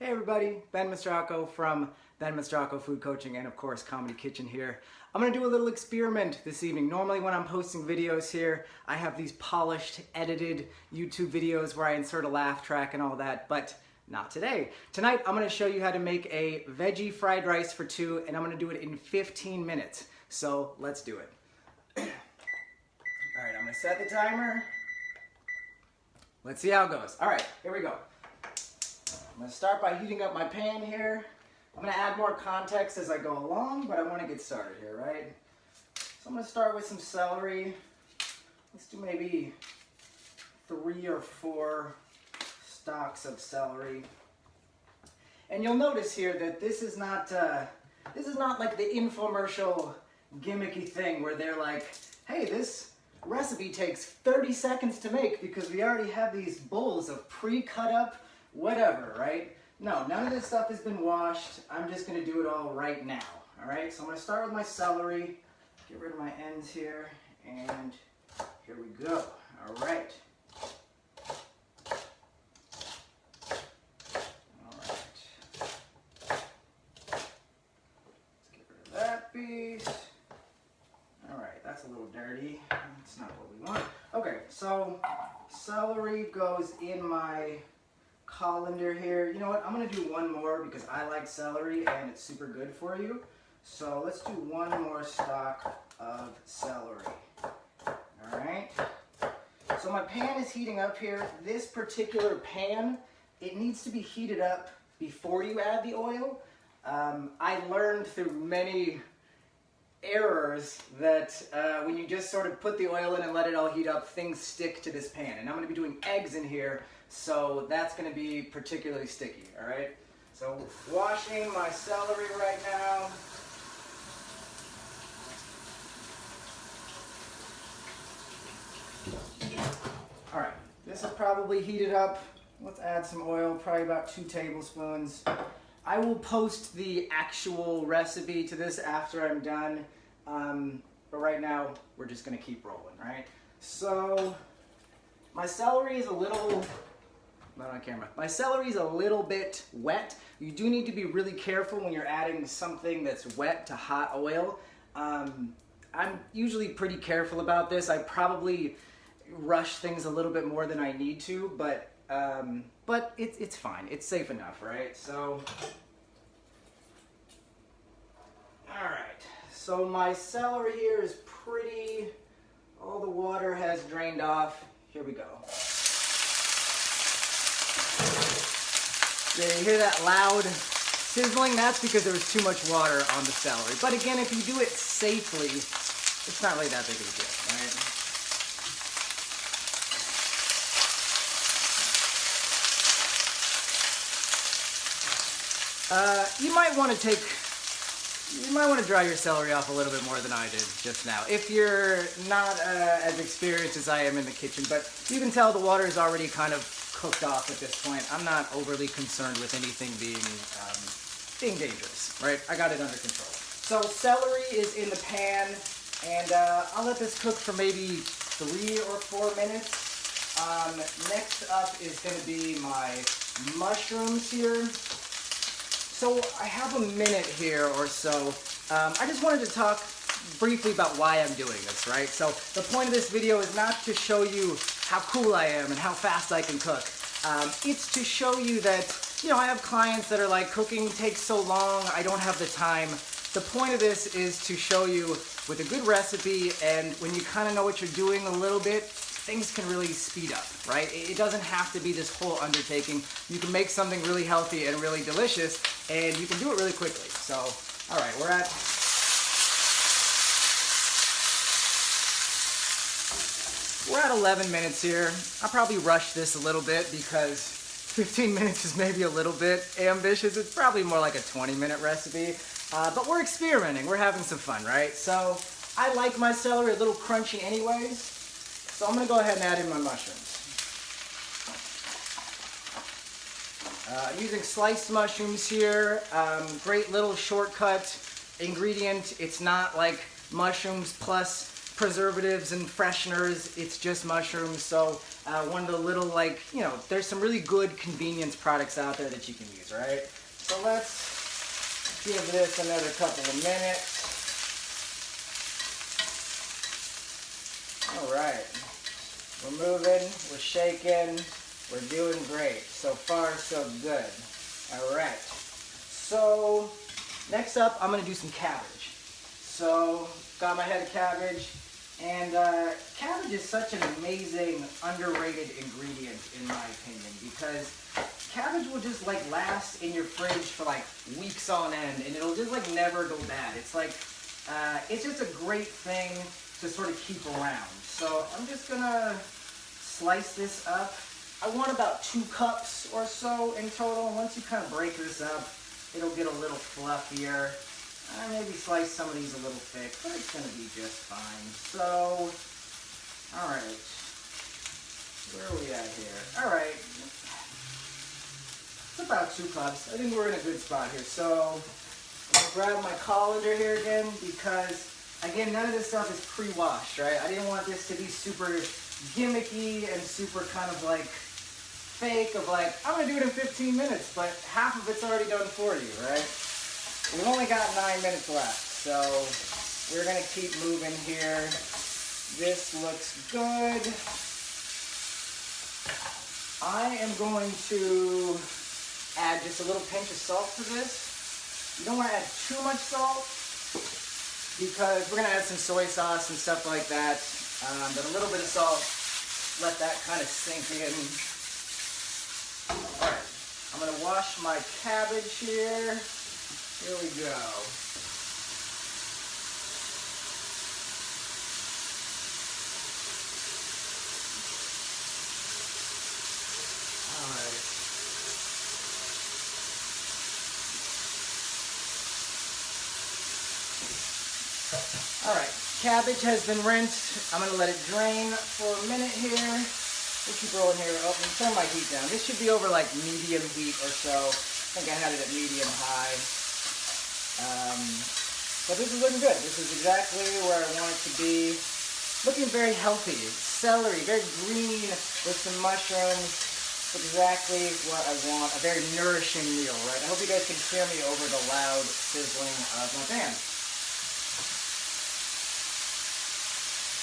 Hey everybody, Ben Mastracco from Ben Mastracco Food Coaching and of course Comedy Kitchen here. I'm going to do a little experiment this evening. Normally when I'm posting videos here, I have these polished, edited YouTube videos where I insert a laugh track and all that, but not today. Tonight I'm going to show you how to make a veggie fried rice for two, and I'm going to do it in 15 minutes. So let's do it. Alright, I'm going to set the timer. Let's see how it goes. Alright, here we go. I'm going to start by heating up my pan here. I'm going to add more context as I go along, but I want to get started here, right? So I'm going to start with some celery. Let's do maybe 3 or 4 stalks of celery. And you'll notice here that this is not like the infomercial gimmicky thing where they're like, hey, this recipe takes 30 seconds to make because we already have these bowls of pre-cut up whatever, right? No, none of this stuff has been washed. I'm just going to do it all right now, all right? So I'm going to start with my celery, get rid of my ends here, and here we go, all right. All right. Let's get rid of that piece. All right, that's a little dirty. That's not what we want. Okay, so celery goes in my colander here. You know what? I'm going to do one more because I like celery and it's super good for you. So let's do one more stalk of celery. All right. So my pan is heating up here. This particular pan, it needs to be heated up before you add the oil. I learned through many errors that when you just sort of put the oil in and let it all heat up, things stick to this pan. And I'm going to be doing eggs in here, so that's going to be particularly sticky, all right? So washing my celery right now. All right, this is probably heated up. Let's add some oil, probably about 2 tablespoons. I will post the actual recipe to this after I'm done, but right now we're just going to keep rolling, right? So my celery is a little, not on camera, my celery is a little bit wet. You do need to be really careful when you're adding something that's wet to hot oil. I'm usually pretty careful about this. I probably rush things a little bit more than I need to, but it's fine. It's safe enough, right? So, all right. So my celery here is pretty, all the water has drained off. Here we go. Yeah, you hear that loud sizzling? That's because there was too much water on the celery. But again, if you do it safely, it's not really that big of a deal, right? You might want to dry your celery off a little bit more than I did just now. If you're not as experienced as I am in the kitchen, but you can tell the water is already kind of cooked off at this point. I'm not overly concerned with anything being dangerous, right? I got it under control. So celery is in the pan, and I'll let this cook for maybe 3 or 4 minutes. Next up is going to be my mushrooms here. So I have a minute here or so. I just wanted to talk briefly about why I'm doing this, right? So the point of this video is not to show you how cool I am and how fast I can cook. It's to show you that, you know, I have clients that are like, cooking takes so long, I don't have the time. The point of this is to show you with a good recipe, and when you kind of know what you're doing a little bit, things can really speed up, right? It doesn't have to be this whole undertaking. You can make something really healthy and really delicious, and you can do it really quickly. So, all right, we're at 11 minutes here. I'll probably rush this a little bit because 15 minutes is maybe a little bit ambitious. It's probably more like a 20-minute recipe, but we're experimenting. We're having some fun, right? So I like my celery a little crunchy anyways. So I'm going to go ahead and add in my mushrooms. I'm using sliced mushrooms here. Great little shortcut ingredient. It's not like mushrooms plus preservatives and fresheners. It's just mushrooms. So one of the little, like, you know, there's some really good convenience products out there that you can use, right? So let's give this another couple of minutes. All right. We're moving, we're shaking, we're doing great. So far, so good. All right. So next up, I'm gonna do some cabbage. So got my head of cabbage, and cabbage is such an amazing, underrated ingredient in my opinion, because cabbage will just like last in your fridge for like weeks on end, and it'll just like never go bad. It's like, it's just a great thing to sort of keep around. So I'm just gonna slice this up. I want about 2 cups or so in total. Once you kind of break this up, it'll get a little fluffier. Maybe slice some of these a little thick, but it's gonna be just fine. So, all right, where are we at here? All right, it's about 2 cups. I think we're in a good spot here. So I'm gonna grab my colander here again, because again, none of this stuff is pre-washed, right? I didn't want this to be super gimmicky and super kind of like fake of like, I'm gonna do it in 15 minutes, but half of it's already done for you, right? We've only got 9 minutes left, so we're gonna keep moving here. This looks good. I am going to add just a little pinch of salt to this. You don't want to add too much salt, because we're gonna add some soy sauce and stuff like that. But a little bit of salt, let that kind of sink in. All right, I'm gonna wash my cabbage here. Here we go. All right. All right, cabbage has been rinsed. I'm gonna let it drain for a minute here. We'll keep rolling here. Oh, and turn my heat down. This should be over like medium heat or so. I think I had it at medium high. But this is looking good. This is exactly where I want it to be. Looking very healthy. Celery, very green with some mushrooms. Exactly what I want. A very nourishing meal, right? I hope you guys can hear me over the loud sizzling of my pan.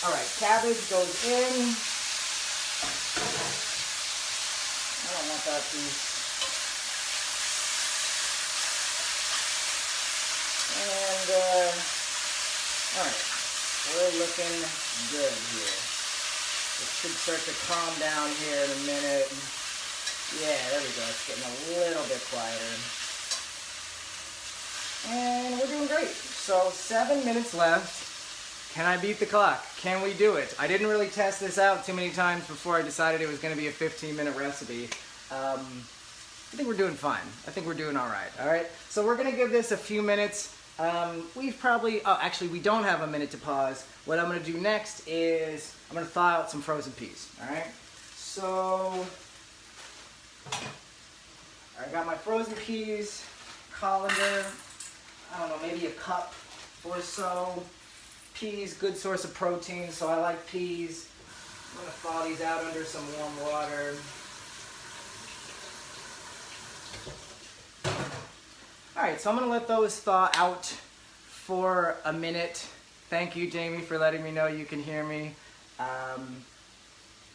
All right, cabbage goes in. I don't want that piece. And, all right, we're looking good here. It should start to calm down here in a minute. Yeah, there we go. It's getting a little bit quieter. And we're doing great. So 7 minutes left. Can I beat the clock? Can we do it? I didn't really test this out too many times before I decided it was going to be a 15-minute recipe. I think we're doing fine. I think we're doing all right. All right. So we're going to give this a few minutes. We've probably, oh, actually we don't have a minute to pause. What I'm going to do next is I'm going to thaw out some frozen peas. All right. So I got my frozen peas, colander, I don't know, maybe a cup or so. Peas, good source of protein, so I like peas. I'm going to thaw these out under some warm water. Alright, so I'm going to let those thaw out for a minute. Thank you, Jamie, for letting me know you can hear me.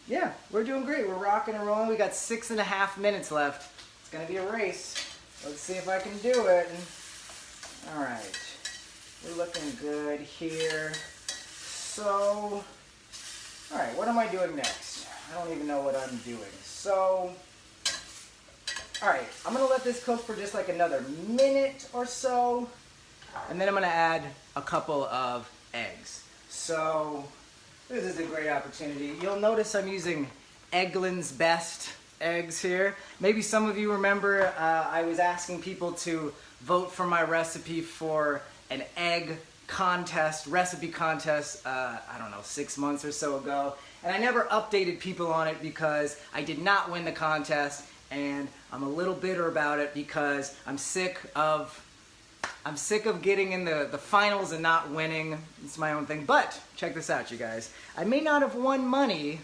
Yeah, we're doing great. We're rocking and rolling. We got 6.5 minutes left. It's going to be a race. Let's see if I can do it. Alright. We're looking good here. So, all right, what am I doing next? I don't even know what I'm doing. So, all right, I'm gonna let this cook for just like another minute or so, and then I'm gonna add a couple of eggs. So, this is a great opportunity. You'll notice I'm using Eggland's Best eggs here. Maybe some of you remember I was asking people to vote for my recipe for an egg contest, recipe contest, I don't know, 6 months or so ago. And I never updated people on it because I did not win the contest, and I'm a little bitter about it because I'm sick of I'm sick of getting in the finals and not winning. It's my own thing. But check this out, you guys. I may not have won money.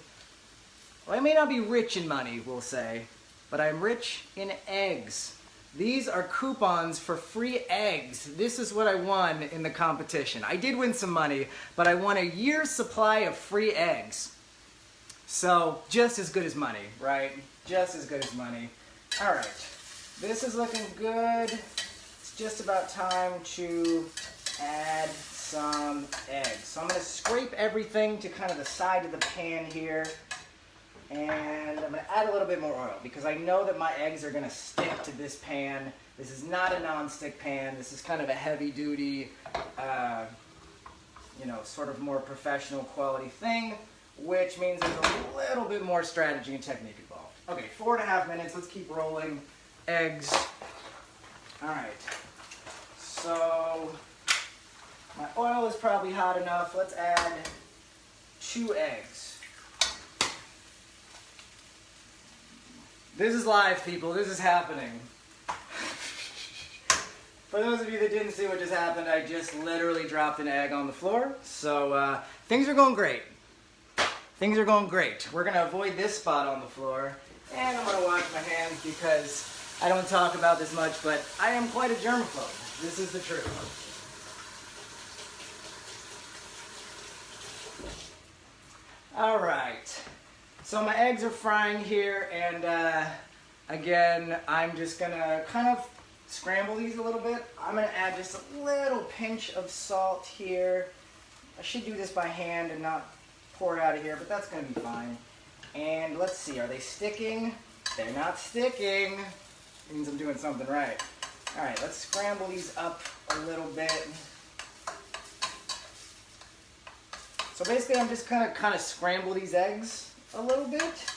Well, I may not be rich in money, we'll say, but I'm rich in eggs. These are coupons for free eggs. This is what I won in the competition. I did win some money, but I won a year's supply of free eggs. So, just as good as money, right? Just as good as money. All right, this is looking good. It's just about time to add some eggs. So I'm gonna scrape everything to kind of the side of the pan here. And I'm gonna add a little bit more oil because I know that my eggs are gonna stick to this pan. This is not a non-stick pan. This is kind of a heavy duty, you know, sort of more professional quality thing, which means there's a little bit more strategy and technique involved. Okay, 4.5 minutes, let's keep rolling. Eggs. All right, so my oil is probably hot enough. Let's add 2 eggs. This is live, people. This is happening. For those of you that didn't see what just happened, I just literally dropped an egg on the floor. So things are going great. Things are going great. We're going to avoid this spot on the floor. And I'm going to wash my hands because I don't talk about this much, but I am quite a germaphobe. This is the truth. All right. So my eggs are frying here, and again, I'm just gonna kind of scramble these a little bit. I'm gonna add just a little pinch of salt here. I should do this by hand and not pour it out of here, but that's gonna be fine. And let's see, are they sticking? They're not sticking. It means I'm doing something right. All right, let's scramble these up a little bit. So basically, I'm just gonna kind of scramble these eggs a little bit,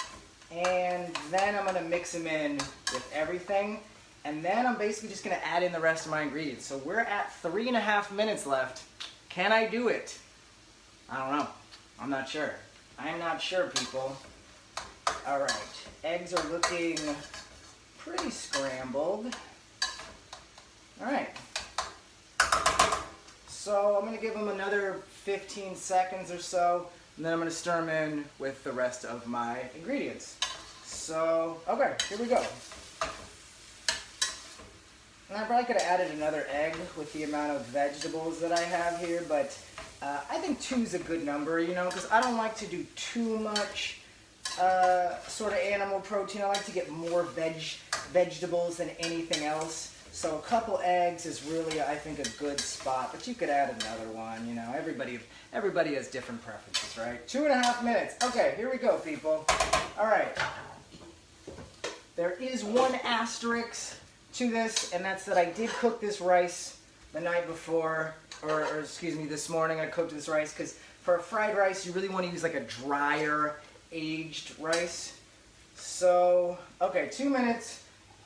and then I'm gonna mix them in with everything, and then I'm basically just gonna add in the rest of my ingredients. So we're at 3.5 minutes left. Can I do it? I don't know. I'm not sure. I'm not sure, people. All right, eggs are looking pretty scrambled. All right. So I'm gonna give them another 15 seconds or so, and then I'm going to stir them in with the rest of my ingredients. So, okay, here we go. And I probably could have added another egg with the amount of vegetables that I have here, but I think 2 is a good number, you know, because I don't like to do too much sort of animal protein. I like to get more vegetables than anything else. So a couple eggs is really, I think, a good spot, but you could add another one, you know. Everybody has different preferences, right? 2.5 minutes. Okay, here we go, people. All right. There is one asterisk to this, and that's that I did cook this rice the night before, or excuse me, this morning I cooked this rice, because for a fried rice, you really want to use like a drier, aged rice. So, okay, 2 minutes.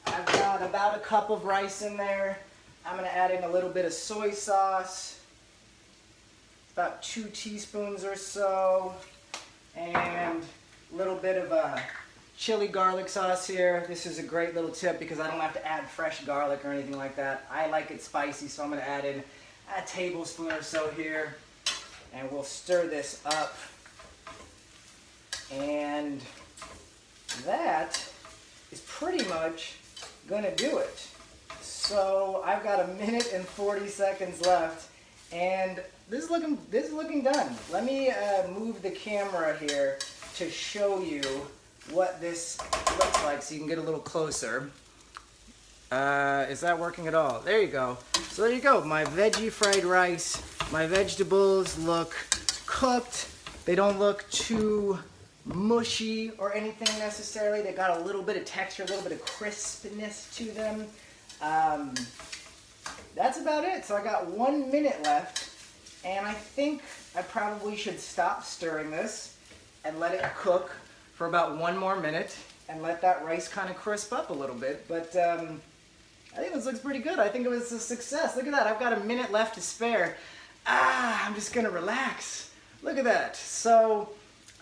I've got about a cup of rice in there. I'm going to add in a little bit of soy sauce, about 2 teaspoons or so, and a little bit of chili garlic sauce here. This is a great little tip because I don't have to add fresh garlic or anything like that. I like it spicy, so I'm going to add in a tablespoon or so here, and we'll stir this up. And that is pretty much gonna do it. So I've got 1 minute and 40 seconds left, and this is looking done. Let me move the camera here to show you what this looks like, so you can get a little closer. Is that working at all? There you go. So there you go. My veggie fried rice. My vegetables look cooked. They don't look too mushy or anything necessarily. They got a little bit of texture, a little bit of crispness to them. That's about it. So I got 1 minute left, and I think I probably should stop stirring this and let it cook for about 1 more minute and let that rice kind of crisp up a little bit. But I think this looks pretty good. I think it was a success. Look at that. I've got 1 minute left to spare. I'm just gonna relax. Look at that. So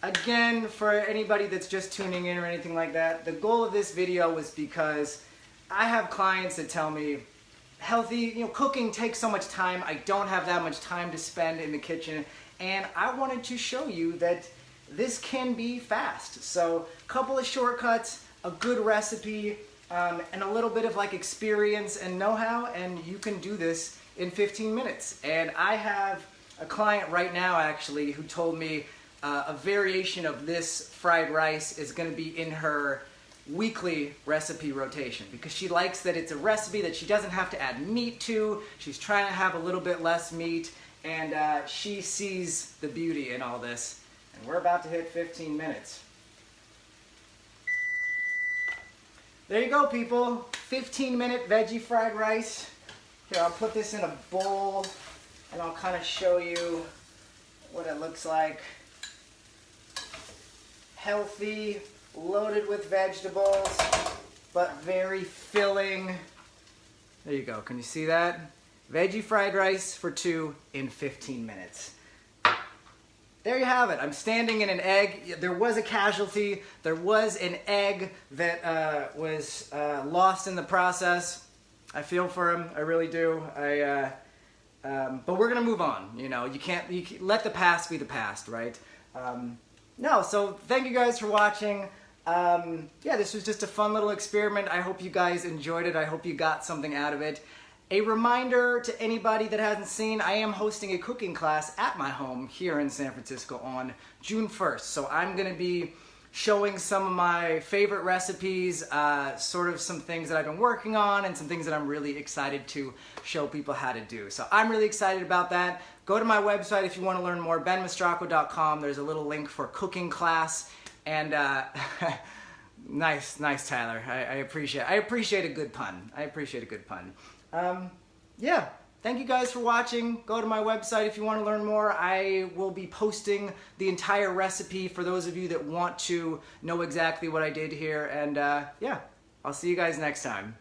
again, for anybody that's just tuning in or anything like that, the goal of this video was because I have clients that tell me, healthy. You know, cooking takes so much time. I don't have that much time to spend in the kitchen, and I wanted to show you that this can be fast. So a couple of shortcuts, a good recipe, and a little bit of like experience and know-how, and you can do this in 15 minutes. And I have a client right now actually who told me a variation of this fried rice is going to be in her weekly recipe rotation because she likes that it's a recipe that she doesn't have to add meat to. She's trying to have a little bit less meat, and she sees the beauty in all this. And we're about to hit 15 minutes. There you go, people. 15-minute veggie fried rice. Here, I'll put this in a bowl and I'll kind of show you what it looks like. Healthy, loaded with vegetables, but very filling. There you go. Can you see that? Veggie fried rice for 2 in 15 minutes. There you have it. I'm standing in an egg. There was a casualty. There was an egg that was lost in the process. I feel for him. I really do. But we're gonna move on. You know, you can't let the past be the past, right? No. So thank you guys for watching. Yeah, this was just a fun little experiment. I hope you guys enjoyed it. I hope you got something out of it. A reminder to anybody that hasn't seen, I am hosting a cooking class at my home here in San Francisco on June 1st. So I'm going to be showing some of my favorite recipes, sort of some things that I've been working on and some things that I'm really excited to show people how to do. So I'm really excited about that. Go to my website if you want to learn more, benmastracco.com. There's a little link for cooking class. And nice, Tyler. I appreciate a good pun. I appreciate a good pun. Yeah, thank you guys for watching. Go to my website if you want to learn more. I will be posting the entire recipe for those of you that want to know exactly what I did here. And yeah, I'll see you guys next time.